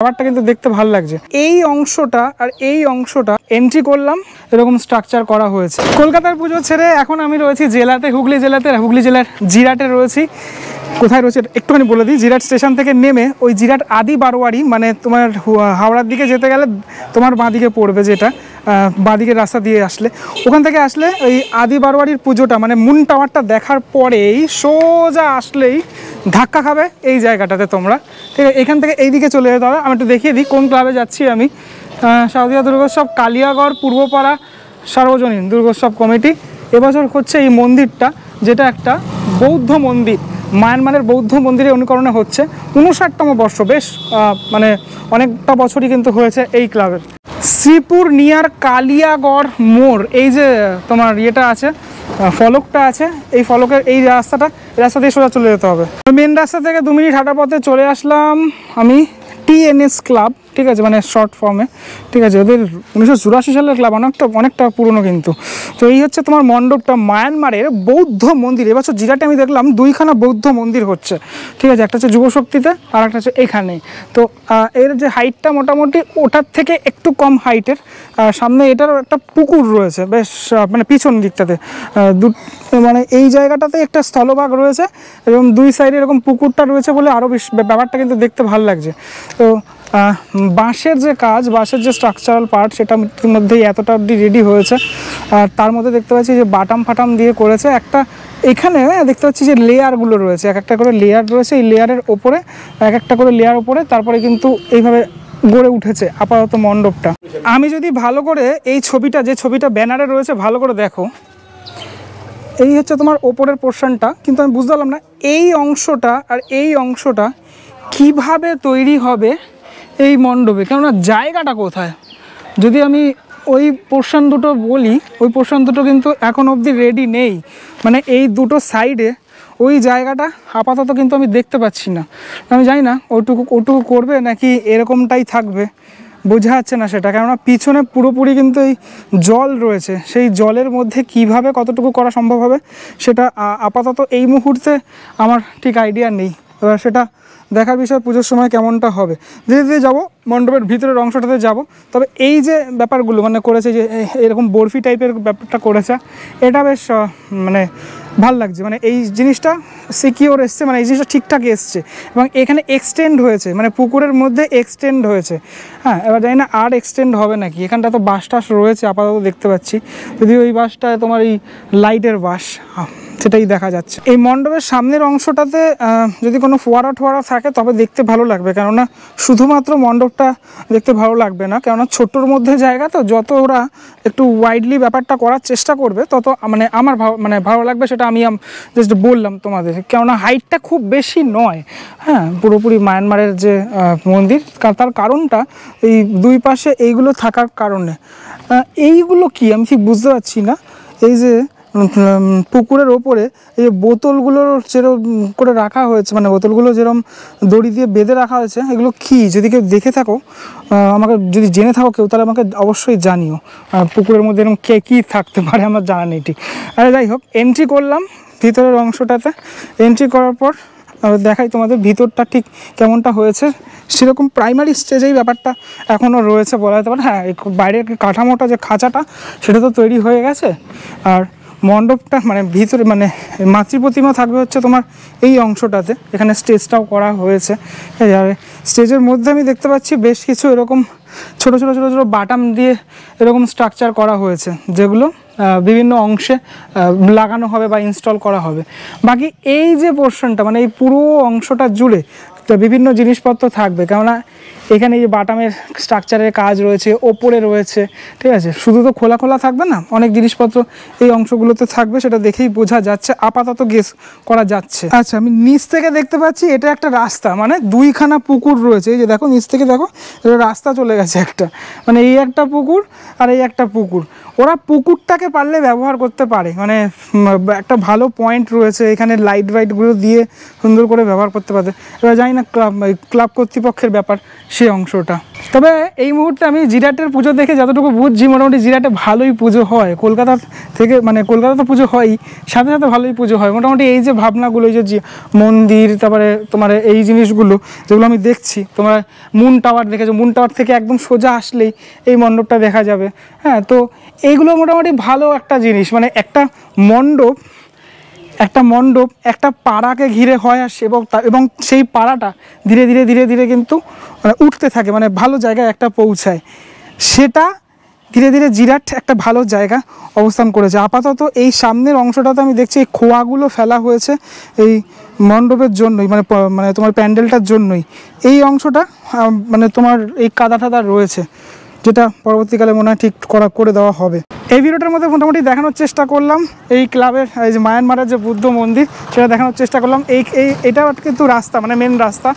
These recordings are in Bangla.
ব্যাপারটা কিন্তু দেখতে ভালো লাগছে। এই অংশটা আর এই অংশটা এন্ট্রি করলাম, এরকম স্ট্রাকচার করা হয়েছে। কলকাতার পুজো ছেড়ে এখন আমি রয়েছি জেলাতে, হুগলি জেলাতে। হুগলি জেলার জিরাটে রয়েছি। কোথায় রয়েছে একটুখানি বলে দিই। জিরাট স্টেশন থেকে নেমে ওই জিরাট আদি বারোয়ারি, মানে তোমার হাওড়ার দিকে যেতে গেলে তোমার বাঁদিকে পড়বে, যেটা বাঁদিকের রাস্তা দিয়ে আসলে, ওখান থেকে আসলে ওই আদি বারোয়ারির পুজোটা মানে মুন টাওয়ারটা দেখার পরেই সোজা আসলেই ধাক্কা খাবে এই জায়গাটাতে তোমরা। ঠিক আছে, এখান থেকে এই দিকে চলে যেতে হবে। আমি একটু দেখিয়ে দিই কোন ক্লাবে যাচ্ছি আমি। শারদীয়া দুর্গোৎসব কালিয়াগড় পূর্বপাড়া সার্বজনীন দুর্গোৎসব কমিটি। এবছর হচ্ছে এই মন্দিরটা, যেটা একটা বৌদ্ধ মন্দির, মায়ানমারের বৌদ্ধ মন্দিরে অনুকরণে হচ্ছে। 59তম বর্ষ, বেশ মানে অনেকটা বছরই কিন্তু হয়েছে এই ক্লাবের। শ্রীপুর নিয়ার কালিয়াগড় মোড়, এই যে তোমার ইয়েটা আছে, ফলকটা আছে, এই ফলকের এই রাস্তা দিয়ে সোজা চলে যেতে হবে। মেন রাস্তা থেকে 2 মিনিট হাঁটা পথে চলে আসলাম আমি টিএনএস ক্লাব। ঠিক আছে, মানে শর্ট ফর্মে। ঠিক আছে, ওদের 1984 সালের ক্লাব, অনেকটা পুরনো কিন্তু। তো এই হচ্ছে তোমার মণ্ডপটা, মায়ানমারের বৌদ্ধ মন্দির। এবছর জিরাটে আমি দেখলাম 2খানা বৌদ্ধ মন্দির হচ্ছে। ঠিক আছে, একটা হচ্ছে যুবশক্তিতে আর একটা হচ্ছে এখানে। তো এর যে হাইটটা মোটামুটি ওটার থেকে একটু কম হাইটের। সামনে এটারও একটা পুকুর রয়েছে, বেশ মানে পিছন দিকটাতে মানে এই জায়গাটাতে একটা স্থলভাগ রয়েছে এবং 2 সাইডে এরকম পুকুরটা রয়েছে বলে আরও বেশ ব্যাপারটা কিন্তু দেখতে ভালো লাগছে। তো বাঁশের যে কাজ, বাঁশের যে স্ট্রাকচারাল পার্ট, সেটা মধ্যেই এতটা অবধি রেডি হয়েছে। আর তার মধ্যে দেখতে পাচ্ছি যে বাটাম ফাটাম দিয়ে করেছে। একটা এখানে দেখতে পাচ্ছি যে লেয়ারগুলো রয়েছে, এক একটা করে লেয়ার রয়েছে। এই লেয়ারের ওপরে এক একটা করে লেয়ার ওপরে তারপরে কিন্তু এইভাবে গড়ে উঠেছে আপাতত মণ্ডপটা। আমি যদি ভালো করে এই ছবিটা, যে ছবিটা ব্যানারে রয়েছে, ভালো করে দেখো, এই হচ্ছে তোমার ওপরের পোর্শনটা, কিন্তু আমি বুঝতে পারলাম না এই অংশটা আর এই অংশটা কিভাবে তৈরি হবে এই মণ্ডপে, কেননা জায়গাটা কোথায়। যদি আমি ওই পোর্শন দুটো বলি, ওই পোর্শন দুটো কিন্তু এখন অবধি রেডি নেই। মানে এই দুটো সাইডে ওই জায়গাটা আপাতত কিন্তু আমি দেখতে পাচ্ছি না। আমি জানি না ওটুকু করবে নাকি এরকমটাই থাকবে, বোঝা যাচ্ছে না সেটা। কেননা পিছনে পুরোপুরি কিন্তু এই জল রয়েছে, সেই জলের মধ্যে কিভাবে কতটুকু করা সম্ভব হবে সেটা আপাতত এই মুহূর্তে আমার ঠিক আইডিয়া নেই। এবার সেটা দেখার বিষয় পুজোর সময় কেমনটা হবে। ধীরে ধীরে যাবো, মণ্ডপের ভিতরের অংশটাতে যাব। তবে এই যে ব্যাপারগুলো মানে করেছে, যে এরকম বরফি টাইপের ব্যাপারটা করেছে, এটা বেশ মানে ভাল লাগছে। মানে এই জিনিসটা সিকিওর এসছে, মানে এই জিনিসটা ঠিকঠাক এসছে এবং এখানে এক্সটেন্ড হয়েছে, মানে পুকুরের মধ্যে এক্সটেন্ড হয়েছে। হ্যাঁ, এবার জানি না আর এক্সটেন্ড হবে নাকি। এখানটা তো বাঁশ টাস রয়েছে আপাতত দেখতে পাচ্ছি, যদি ওই বাঁশটা তোমার এই লাইটের বাঁশ, সেটাই দেখা যাচ্ছে। এই মণ্ডপের সামনের অংশটাতে যদি কোনো ফোয়ারা টোয়ারা থাকে তবে দেখতে ভালো লাগবে, কেননা শুধুমাত্র মণ্ডপটা দেখতে ভালো লাগবে না, কেননা ছোটোর মধ্যে জায়গা তো, যত ওরা একটু ওয়াইডলি ব্যাপারটা করার চেষ্টা করবে তত মানে আমার ভালো লাগবে। সেটা আমি জাস্ট বললাম তোমাদের, কেননা হাইটটা খুব বেশি নয়। হ্যাঁ, পুরোপুরি মায়ানমারের যে মন্দির, তার কারণটা এই 2 পাশে এইগুলো থাকার কারণে। এইগুলো কি আমি ঠিক বুঝতে পারছি না। এই যে পুকুরের ওপরে এই যে বোতলগুলোর যেরকম করে রাখা হয়েছে, মানে বোতলগুলো যেরকম দড়ি দিয়ে বেঁধে রাখা হয়েছে, এগুলো কি, যদি কেউ দেখে থাকো, আমাকে যদি জেনে থাকো কেউ, তাহলে আমাকে অবশ্যই জানিও। পুকুরের মধ্যে এরকম কী থাকতে পারে আমার জানা নেই ঠিক। আরে যাই হোক, এন্ট্রি করলাম ভিতরের অংশটাতে। এন্ট্রি করার পর দেখাই তোমাদের ভিতরটা ঠিক কেমনটা হয়েছে। সেরকম প্রাইমারি স্টেজেই ব্যাপারটা এখনও রয়েছে বলা যেতে পারে। হ্যাঁ, বাইরের কাঠামোটা, যে খাঁচাটা, সেটা তো তৈরি হয়ে গেছে। আর মণ্ডপটা মানে ভিতরে মানে মাতৃ প্রতিমা থাকবে হচ্ছে তোমার এই অংশটাতে। এখানে স্টেজটাও করা হয়েছে। আর স্টেজের মধ্যে আমি দেখতে পাচ্ছি বেশ কিছু এরকম ছোট ছোট ছোট ছোট বাটাম দিয়ে এরকম স্ট্রাকচার করা হয়েছে, যেগুলো বিভিন্ন অংশে লাগানো হবে বা ইনস্টল করা হবে। বাকি এই যে পোর্শনটা, মানে এই পুরো অংশটা জুড়ে তো বিভিন্ন জিনিসপত্র থাকবে, কেননা এখানে এই বাটামের স্ট্রাকচারের কাজ রয়েছে, ওপরে রয়েছে। ঠিক আছে, শুধু তো খোলা খোলা থাকবে না, অনেক জিনিসপত্র এই অংশগুলোতে থাকবে, সেটা দেখেই বোঝা যাচ্ছে, আপাতত গেস করা যাচ্ছে। আচ্ছা, আমি নিচ থেকে দেখতে পাচ্ছি এটা একটা রাস্তা, মানে 2খানা পুকুর রয়েছে। এই যে দেখো, নিচ থেকে দেখো, এটা রাস্তা চলে গেছে একটা, মানে এই একটা পুকুর আর এই একটা পুকুর। ওরা পুকুরটাকে পারলে ব্যবহার করতে পারে, মানে একটা ভালো পয়েন্ট রয়েছে এখানে, লাইটগুলো দিয়ে সুন্দর করে ব্যবহার করতে পারে। এবার জানি না না ক্লাব কর্তৃপক্ষের ব্যাপার সেই অংশটা। তবে এই মুহূর্তে আমি জিরাটের পুজো দেখে যতটুকু বুঝছি মোটামুটি জিরাটে ভালোই পুজো হয়, কলকাতা থেকে মানে কলকাতা তো পুজো হয়ই, সাথে সাথে ভালোই পুজো হয় মোটামুটি। এই যে ভাবনাগুলো, এই যে মন্দির, তারপরে তোমার এই জিনিসগুলো যেগুলো আমি দেখছি, তোমার মুন টাওয়ার দেখেছো, মুন টাওয়ার থেকে একদম সোজা আসলেই এই মণ্ডপটা দেখা যাবে। হ্যাঁ, তো এইগুলো মোটামুটি ভালো একটা জিনিস, মানে একটা মণ্ডপ একটা পাড়াকে ঘিরে হয় আর এবং সেই পাড়াটা ধীরে ধীরে ধীরে ধীরে কিন্তু মানে উঠতে থাকে, মানে ভালো জায়গায় একটা পৌঁছায়, সেটা ধীরে ধীরে জিরাট একটা ভালো জায়গা অবস্থান করেছে। আপাতত এই সামনের অংশটাতে আমি দেখছি এই খোয়াগুলো ফেলা হয়েছে এই মণ্ডপের জন্যই, মানে তোমার প্যান্ডেলটার জন্যই এই অংশটা মানে তোমার এই কাদা টাদা রয়েছে, যেটা পরবর্তীকালে মনে হয় ঠিক করে দেওয়া হবে। এই ভিডিওটার মধ্যে মোটামুটি দেখানোর চেষ্টা করলাম এই ক্লাবের এই যে মায়ানমারের যে বুদ্ধ মন্দির, সেটা দেখানোর চেষ্টা করলাম। এটা কিন্তু রাস্তা, মানে মেন রাস্তা,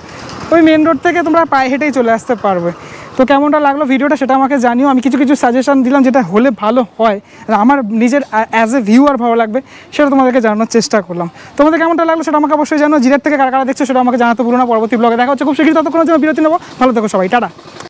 ওই মেন রোড থেকে তোমরা পায়ে হেঁটেই চলে আসতে পারবে। তো কেমনটা লাগলো ভিডিওটা সেটা আমাকে জানিও। আমি কিছু কিছু সাজেশন দিলাম যেটা হলে ভালো হয়, আমার নিজের অ্যাজ এ ভিউয়ার ভালো লাগবে, সেটা তোমাদেরকে জানানোর চেষ্টা করলাম। তোমাদের কেমনটা লাগলো সেটা আমাকে অবশ্যই জানো। জিরাট থেকে কারা কারা দেখছো সেটা আমাকে জানাতে ভুলো না। পরবর্তী ব্লগে দেখা হচ্ছে খুব শীঘ্রই, ততক্ষণের জন্য বিরতি নেবো। ভালো থেকো সবাই, টাটা।